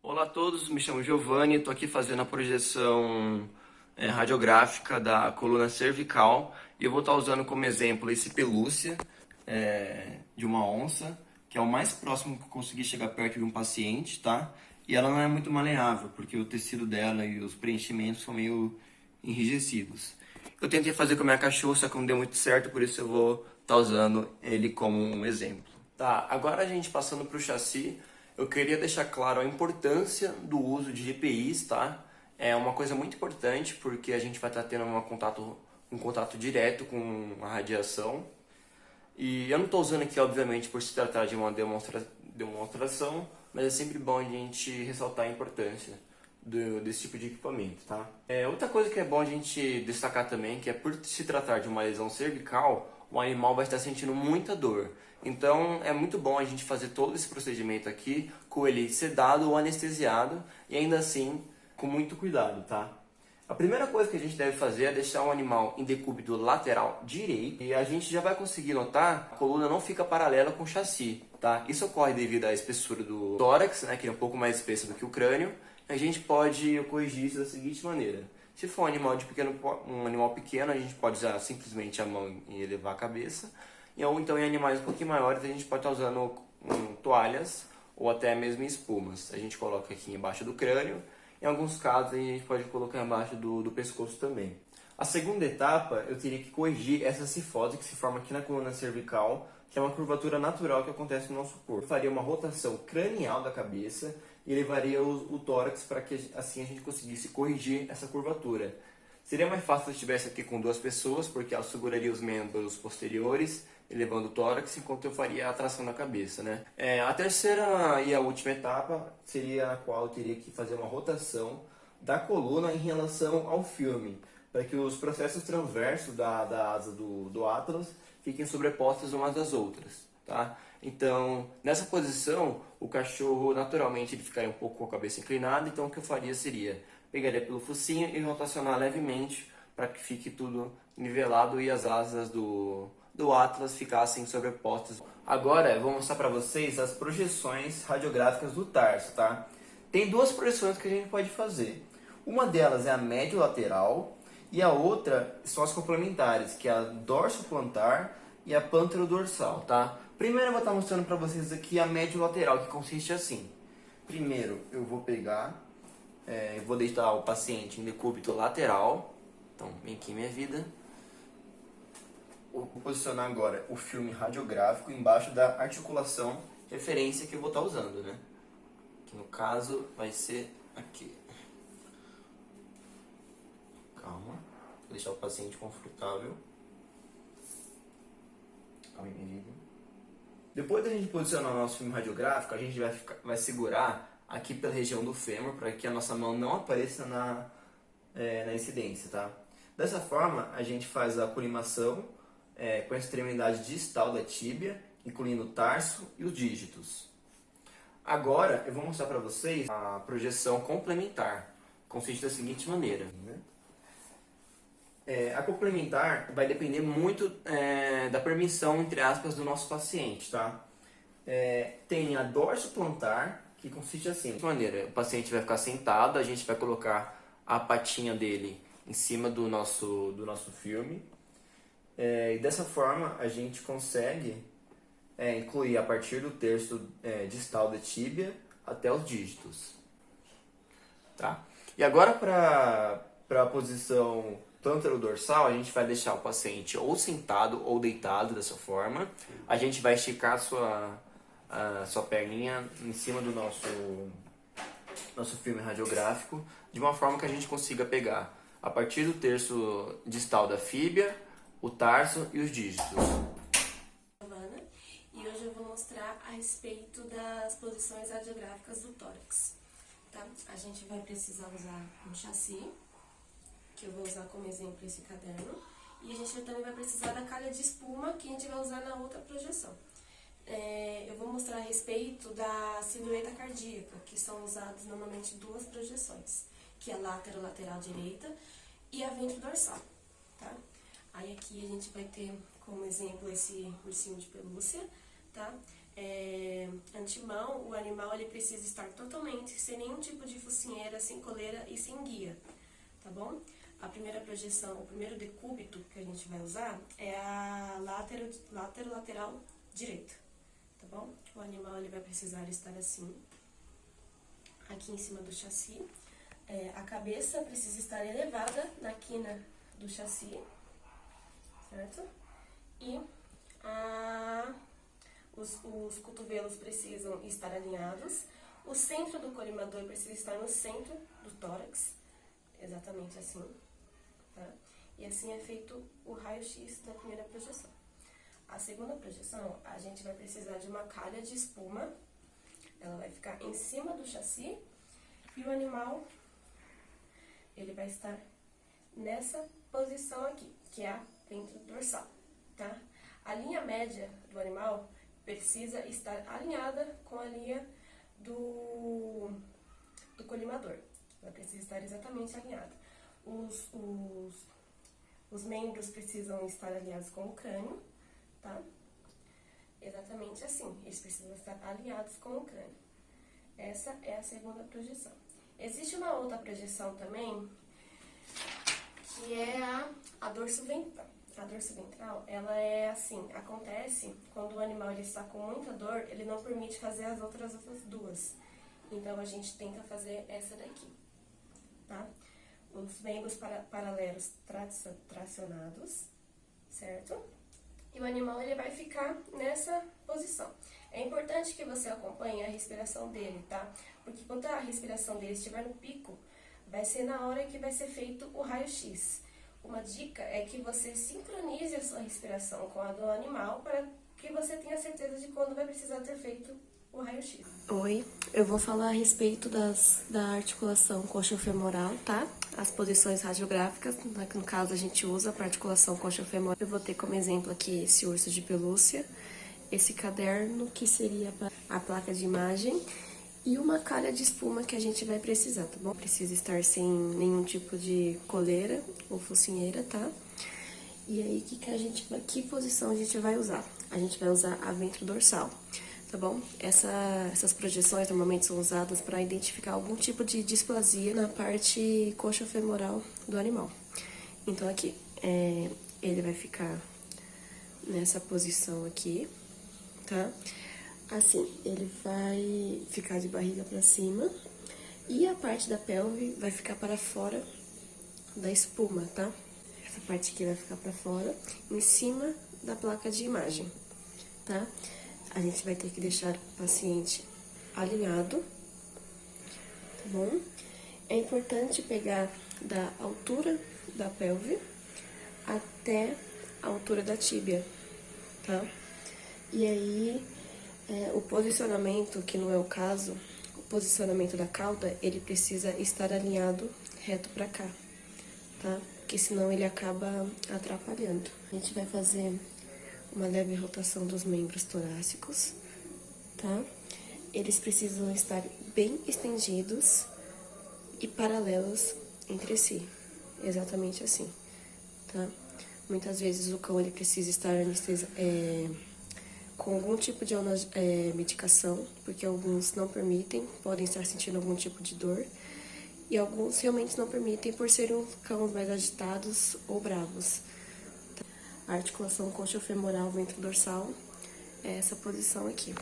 Olá a todos, me chamo Giovanni, estou aqui fazendo a projeção radiográfica da coluna cervical e eu vou estar usando como exemplo esse pelúcia de uma onça, que é o mais próximo que eu consegui chegar perto de um paciente, tá? E ela não é muito maleável, porque o tecido dela e os preenchimentos são meio enrijecidos. Eu tentei fazer com a minha cachorra, só que não deu muito certo, por isso eu vou estar usando ele como um exemplo. Tá, agora a gente passando para o chassi, eu queria deixar claro a importância do uso de EPIs, tá? É uma coisa muito importante porque a gente vai estar tendo um contato direto com a radiação. E eu não estou usando aqui, obviamente, por se tratar de uma demonstração, mas é sempre bom a gente ressaltar a importância desse tipo de equipamento, tá? Outra coisa que é bom a gente destacar também, que é por se tratar de uma lesão cervical, o animal vai estar sentindo muita dor. Então é muito bom a gente fazer todo esse procedimento aqui com ele sedado ou anestesiado e ainda assim com muito cuidado, tá? A primeira coisa que a gente deve fazer é deixar o animal em decúbito lateral direito e a gente já vai conseguir notar que a coluna não fica paralela com o chassi, tá? Isso ocorre devido à espessura do tórax, né, que é um pouco mais espesso do que o crânio. A gente pode corrigir isso da seguinte maneira. Se for um animal pequeno, a gente pode usar simplesmente a mão e elevar a cabeça. Ou então em animais um pouquinho maiores, a gente pode estar usando toalhas ou até mesmo espumas. A gente coloca aqui embaixo do crânio. Em alguns casos, a gente pode colocar embaixo do pescoço também. A segunda etapa, eu teria que corrigir essa cifose que se forma aqui na coluna cervical, que é uma curvatura natural que acontece no nosso corpo. Eu faria uma rotação cranial da cabeça e levaria o tórax para que assim a gente conseguisse corrigir essa curvatura. Seria mais fácil se eu estivesse aqui com duas pessoas, porque ela seguraria os membros posteriores, elevando o tórax, enquanto eu faria a tração na cabeça, né? A terceira e a última etapa seria a qual eu teria que fazer uma rotação da coluna em relação ao filme, para que os processos transversos da asa do Atlas fiquem sobrepostos umas das outras, tá? Então, nessa posição, o cachorro naturalmente ele ficaria um pouco com a cabeça inclinada, então o que eu faria seria pegaria pelo focinho e rotacionar levemente para que fique tudo nivelado e as asas do Atlas ficassem sobrepostas. Agora eu vou mostrar para vocês as projeções radiográficas do tarso, tá? Tem duas projeções que a gente pode fazer. Uma delas é a médio-lateral e a outra são as complementares, que é a dorso-plantar e a pântero-dorsal, tá? Primeiro eu vou estar mostrando para vocês aqui a médio-lateral, que consiste assim. Primeiro eu vou pegar, eu vou deitar o paciente em decúbito lateral. Então, vem aqui minha vida. Vou posicionar agora o filme radiográfico embaixo da articulação referência que eu vou estar usando, né? Que no caso vai ser aqui. Calma. Vou deixar o paciente confortável. Calma aí, minha vida. Depois da gente posicionar o nosso filme radiográfico, a gente vai segurar aqui pela região do fêmur para que a nossa mão não apareça na incidência, tá? Dessa forma, a gente faz a colimação com a extremidade distal da tíbia, incluindo o tarso e os dígitos. Agora, eu vou mostrar para vocês a projeção complementar. Consiste da seguinte maneira. A complementar vai depender muito da permissão, entre aspas, do nosso paciente, tá? Tem a dorsoplantar, que consiste assim. De maneira, o paciente vai ficar sentado, a gente vai colocar a patinha dele em cima do nosso filme. E dessa forma a gente consegue incluir a partir do terço distal da tíbia até os dígitos. Tá? E agora para a posição pântero-dorsal, a gente vai deixar o paciente ou sentado ou deitado dessa forma. A gente vai esticar a sua perninha em cima do nosso filme radiográfico, de uma forma que a gente consiga pegar a partir do terço distal da fíbia, o tarso e os dígitos. Giovana, e hoje eu vou mostrar a respeito das posições radiográficas do tórax. Tá? A gente vai precisar usar um chassi, que eu vou usar como exemplo esse caderno, e a gente também vai precisar da calha de espuma, que a gente vai usar na outra projeção. Eu vou mostrar a respeito da silhueta cardíaca, que são usadas normalmente duas projeções, que é a lateral direita e a ventro-dorsal, tá? Aí aqui a gente vai ter como exemplo esse ursinho de pelúcia, tá? antemão, o animal ele precisa estar totalmente sem nenhum tipo de focinheira, sem coleira e sem guia, tá bom? A primeira projeção, o primeiro decúbito que a gente vai usar é a lateral direita, tá bom? O animal ele vai precisar estar assim, aqui em cima do chassi. A cabeça precisa estar elevada na quina do chassi, certo? E os cotovelos precisam estar alinhados. O centro do colimador precisa estar no centro do tórax, exatamente assim, tá? E assim é feito o raio-x da primeira projeção. A segunda projeção, a gente vai precisar de uma calha de espuma. Ela vai ficar em cima do chassi e o animal, ele vai estar nessa posição aqui, que é a ventrodorsal, tá? A linha média do animal precisa estar alinhada com a linha do colimador. Ela precisa estar exatamente alinhada. Os membros precisam estar alinhados com o crânio, tá? Exatamente assim, eles precisam estar alinhados com o crânio. Essa é a segunda projeção. Existe uma outra projeção também, que é a dorsoventral. A dorsoventral, ela é assim, acontece quando o animal ele está com muita dor, ele não permite fazer as outras duas. Então, a gente tenta fazer essa daqui, tá? Os membros paralelos tracionados, certo? E o animal ele vai ficar nessa posição. É importante que você acompanhe a respiração dele, tá? Porque quando a respiração dele estiver no pico, vai ser na hora que vai ser feito o raio-x. Uma dica é que você sincronize a sua respiração com a do animal para que você tenha certeza de quando vai precisar ter feito o raio-x. Oi, eu vou falar a respeito da articulação coxofemoral, tá? As posições radiográficas, no caso a gente usa para articulação coxofemoral. Eu vou ter como exemplo aqui esse urso de pelúcia, esse caderno que seria a placa de imagem e uma calha de espuma que a gente vai precisar, tá bom? Precisa estar sem nenhum tipo de coleira ou focinheira, tá? E aí, que posição a gente vai usar? A gente vai usar a ventrodorsal, tá bom? Essas projeções normalmente são usadas para identificar algum tipo de displasia na parte coxofemoral do animal. Então, aqui, ele vai ficar nessa posição aqui, tá? Assim, ele vai ficar de barriga para cima e a parte da pelve vai ficar para fora da espuma, tá? Essa parte aqui vai ficar para fora, em cima da placa de imagem, tá? A gente vai ter que deixar o paciente alinhado, tá bom? É importante pegar da altura da pelve até a altura da tíbia, tá? E aí, o posicionamento, que não é o caso, o posicionamento da cauda, ele precisa estar alinhado reto pra cá, tá? Porque senão ele acaba atrapalhando. A gente vai fazer uma leve rotação dos membros torácicos, tá? Eles precisam estar bem estendidos e paralelos entre si, exatamente assim, tá? Muitas vezes o cão ele precisa estar com algum tipo de medicação, porque alguns não permitem, podem estar sentindo algum tipo de dor, e alguns realmente não permitem por serem cães mais agitados ou bravos. A articulação coxofemoral ventrodorsal é essa posição aqui.